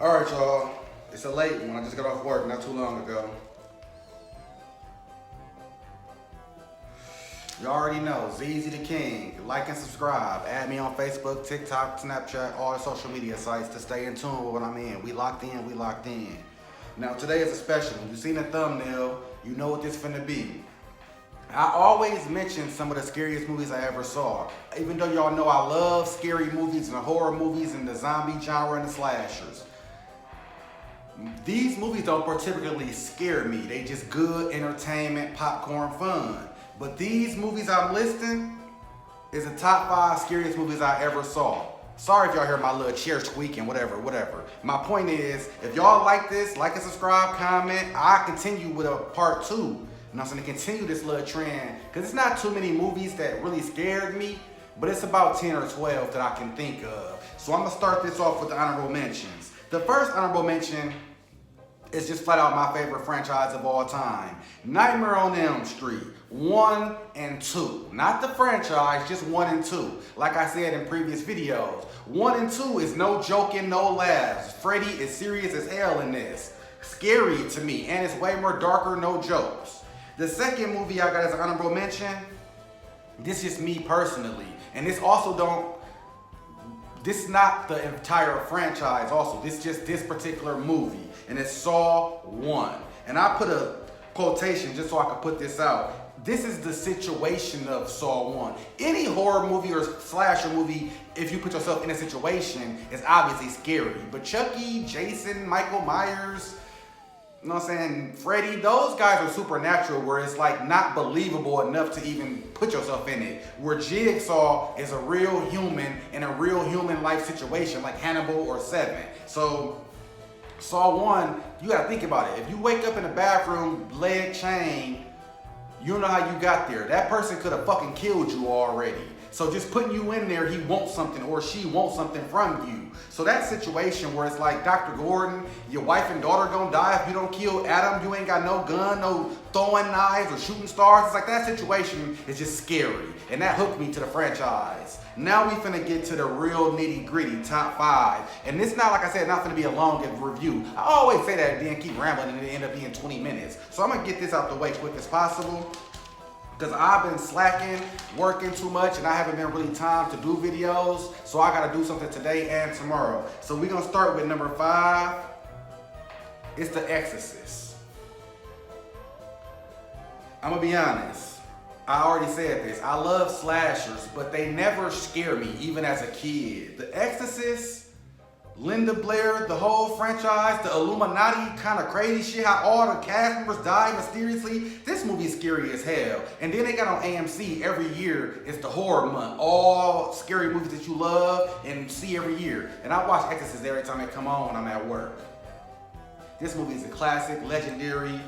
Alright, y'all. It's a late one. I just got off work not too long ago. You already know, ZZ the King. Like and subscribe. Add me on Facebook, TikTok, Snapchat, all the social media sites to stay in tune with what I'm in. We locked in, we locked in. Now today is a special one. You've seen the thumbnail, you know what this finna be. I always mention some of the scariest movies I ever saw. Even though y'all know I love scary movies and horror movies and the zombie genre and the slashers. These movies don't particularly scare me. They just good entertainment, popcorn fun. But these movies I'm listing is the top 5 scariest movies I ever saw. Sorry if y'all hear my little chair squeaking, whatever. My point is, if y'all like this, like and subscribe, comment, I'll continue with a part 2. And I'm gonna continue this little trend, because it's not too many movies that really scared me, but it's about 10 or 12 that I can think of. So I'm gonna start this off with the honorable mentions. The first honorable mention is just flat out my favorite franchise of all time. Nightmare on Elm Street, 1 and 2. Not the franchise, just 1 and 2. Like I said in previous videos, 1 and 2 is no joking, no laughs. Freddy is serious as hell in this. Scary to me, and it's way more darker, no jokes. The second movie I got as an honorable mention, this is me personally, and this is not the entire franchise also, this is just this particular movie, and it's Saw 1. And I put a quotation just so I could put this out. This is the situation of Saw 1. Any horror movie or slasher movie, if you put yourself in a situation, is obviously scary. But Chucky, Jason, Michael Myers, you know what I'm saying, Freddy, those guys are supernatural where it's like not believable enough to even put yourself in it. Where Jigsaw is a real human in a real human life situation like Hannibal or Seven. So Saw 1, you gotta think about it. If you wake up in the bathroom, leg chain, you don't know how you got there. That person could have fucking killed you already. So just putting you in there, he wants something or she wants something from you. So that situation where it's like Dr. Gordon, your wife and daughter gonna die if you don't kill Adam, you ain't got no gun, no throwing knives or shooting stars. It's like that situation is just scary. And that hooked me to the franchise. Now we finna get to the real nitty gritty top 5. And this not, like I said, not finna be a long review. I always say that and then keep rambling and it end up being 20 minutes. So I'm gonna get this out the way quick as possible, because I've been slacking, working too much, and I haven't been really time to do videos. So I gotta do something today and tomorrow. So we're gonna start with number 5. It's The Exorcist. I'm gonna be honest. I already said this. I love slashers, but they never scare me, even as a kid. The Exorcist, Linda Blair, the whole franchise, the Illuminati kind of crazy shit, how all the cast members die mysteriously. This movie is scary as hell. And then they got on AMC every year, it's the horror month. All scary movies that you love and see every year. And I watch Exorcist every time they come on when I'm at work. This movie is a classic, legendary.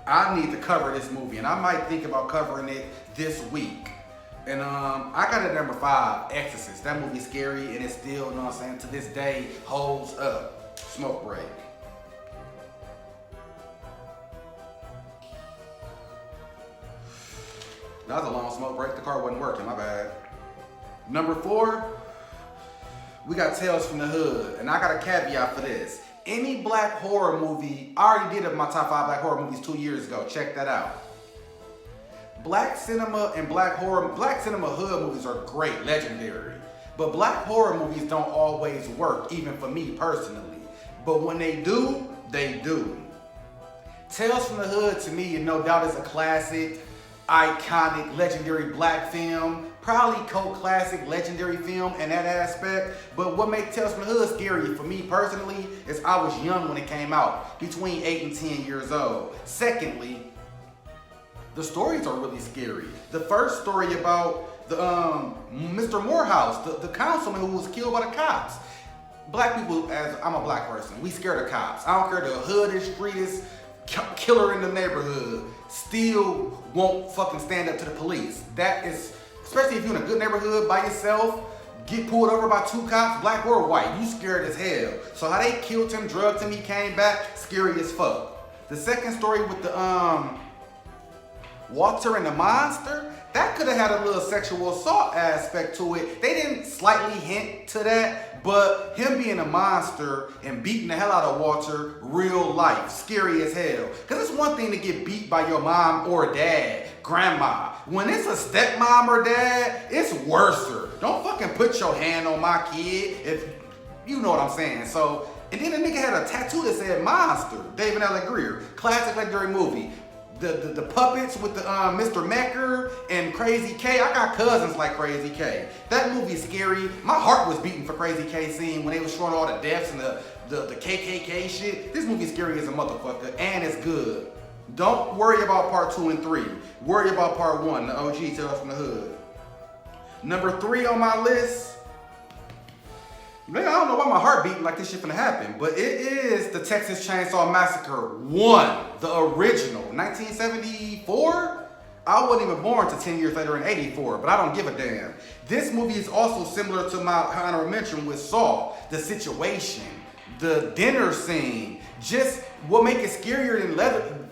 I need to cover this movie, and I might think about covering it this week. And I got it at number 5, Exorcist. That movie's scary, and it still, you know what I'm saying, to this day, holds up. Smoke break. That was a long smoke break. The car wasn't working, my bad. Number 4, we got Tales from the Hood. And I got a caveat for this. Any black horror movie, I already did my top 5 black horror movies 2 years ago. Check that out. Black cinema and black cinema hood movies are great, legendary. But black horror movies don't always work, even for me personally. But when they do, they do. Tales from the Hood to me, no doubt, is a classic, iconic, legendary black film. Probably cult classic, legendary film in that aspect. But what makes Tales from the Hood scary for me personally is I was young when it came out, between 8 and 10 years old. Secondly, the stories are really scary. The first story about the Mr. Morehouse, the councilman who was killed by the cops. Black people, as I'm a black person, we scared of cops. I don't care the hoodest, streetest killer in the neighborhood still won't fucking stand up to the police. That is, especially if you're in a good neighborhood by yourself, get pulled over by 2 cops, black or white, you scared as hell. So how they killed him, drugged him, he came back, scary as fuck. The second story with the Walter and the Monster, that could have had a little sexual assault aspect to it. They didn't slightly hint to that, But him being a monster and beating the hell out of Walter, real life, scary as hell. Because it's one thing to get beat by your mom or dad, grandma. When it's a stepmom or dad, it's worser. Don't fucking put your hand on my kid, if you know what I'm saying. So, and then the nigga had a tattoo that said Monster, David Allen Greer. Classic legendary movie. The puppets with the Mr. Mecker and Crazy K. I got cousins like Crazy K. That movie is scary. My heart was beating for Crazy K scene when they was showing all the deaths and the KKK shit. This movie is scary as a motherfucker, and it's good. Don't worry about part 2 and 3. Worry about part 1, the OG Tales from the Hood. Number 3 on my list. Man, I don't know why my heart beating like this shit finna happen, but it is the Texas Chainsaw Massacre 1, the original, 1974? I wasn't even born to 10 years later in 84, but I don't give a damn. This movie is also similar to my honorable mention with Saw. The situation, the dinner scene, just what make it scarier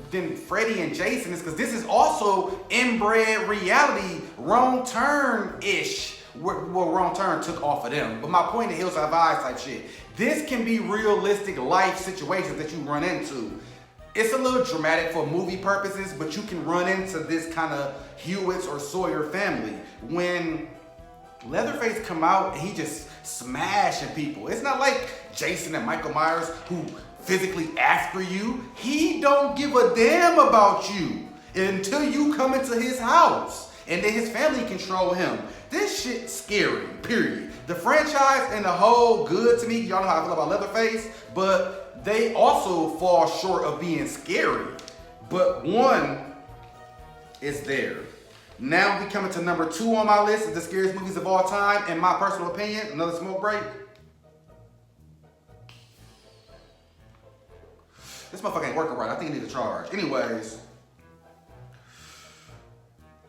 than Freddy and Jason is because this is also inbred reality, wrong turn-ish. Well, Wrong Turn took off of them. But my point is Hills Have Eyes type shit. This can be realistic life situations that you run into. It's a little dramatic for movie purposes, but you can run into this kind of Hewitts or Sawyer family. When Leatherface come out and he just smashing people. It's not like Jason and Michael Myers who physically after you. He don't give a damn about you until you come into his house. And then his family control him. This shit scary, period. The franchise and the whole good to me. Y'all know how I feel about Leatherface, but they also fall short of being scary. But 1 is there. Now we coming to number 2 on my list of the scariest movies of all time. In my personal opinion, another smoke break. This motherfucker ain't working right. I think he needs a charge. Anyways.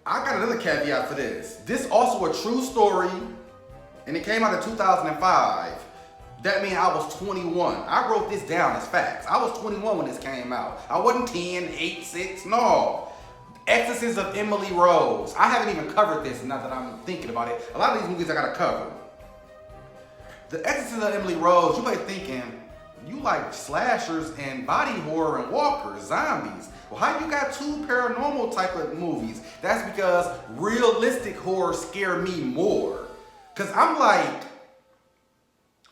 I got another caveat for this. This also a true story, and it came out in 2005. That means I was 21. I wrote this down as facts. I was 21 when this came out. I wasn't 10, 8, 6, no. Exorcism of Emily Rose. I haven't even covered this now that I'm thinking about it. A lot of these movies I gotta cover. The Exorcism of Emily Rose, you might be thinking, you like slashers and body horror and walkers, zombies. Well, how you got 2 paranormal type of movies? That's because realistic horror scare me more. Cause I'm like,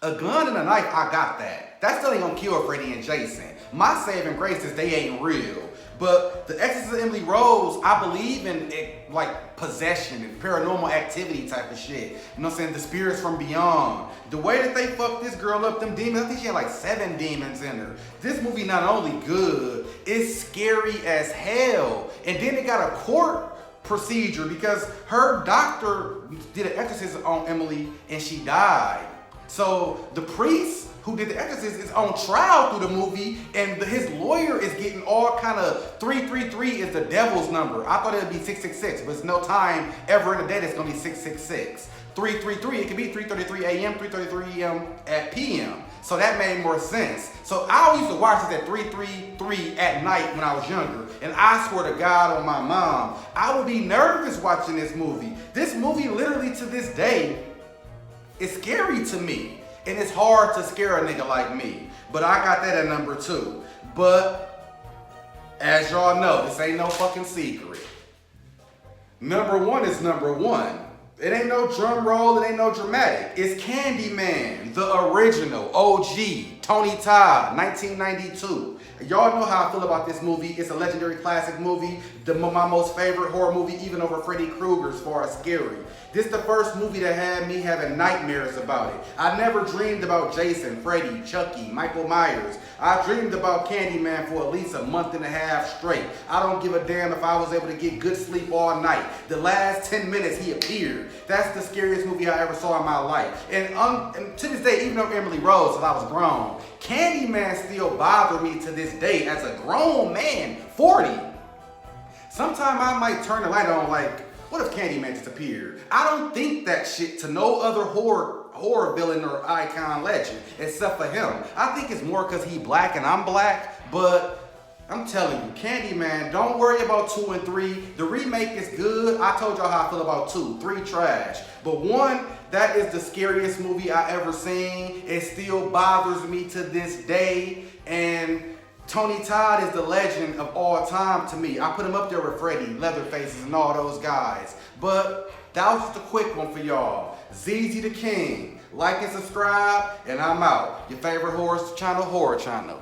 a gun and a knife, I got that. That still ain't gonna kill Freddy and Jason. My saving grace is they ain't real. But the Exorcist of Emily Rose, I believe in it, like possession and paranormal activity type of shit. You know what I'm saying? The spirits from beyond. The way that they fucked this girl up, them demons, I think she had like 7 demons in her. This movie not only good, it's scary as hell. And then it got a court procedure because her doctor did an exorcism on Emily and she died. So the priest who did the Exorcist is on trial through the movie, and his lawyer is getting all kind of 333 is the devil's number. I thought it would be 666, but it's no time ever in the day that's gonna be 666. 333, it could be 3:33 a.m., 3:33 p.m. So that made more sense. So I used to watch this at 3:33 at night when I was younger, and I swear to God on my mom, I would be nervous watching this movie. This movie literally to this day is scary to me. And it's hard to scare a nigga like me. But I got that at number 2. But, as y'all know, this ain't no fucking secret. Number 1 is number 1. It ain't no drum roll, it ain't no dramatic. It's Candyman, the original, OG, Tony Todd, 1992. Y'all know how I feel about this movie. It's a legendary classic movie. My most favorite horror movie, even over Freddy Krueger as far as scary. This is the first movie that had me having nightmares about it. I never dreamed about Jason, Freddy, Chucky, Michael Myers. I dreamed about Candyman for at least a month and a half straight. I don't give a damn if I was able to get good sleep all night. The last 10 minutes he appeared. That's the scariest movie I ever saw in my life. And to this day, even though Emily Rose, till I was grown, Candyman still bothered me to this day as a grown man, 40. Sometime I might turn the light on like, what if Candyman just appeared? I don't think that shit to no other horror villain or icon legend except for him. I think it's more because he black and I'm black, but I'm telling you, Candyman, don't worry about 2 and 3. The remake is good. I told y'all how I feel about 2. 3 trash. But 1, that is the scariest movie I ever seen. It still bothers me to this day. And Tony Todd is the legend of all time to me. I put him up there with Freddy, Leatherfaces, and all those guys. But that was just a quick one for y'all. ZZ the King. Like and subscribe, and I'm out. Your favorite horror channel, Horror Channel.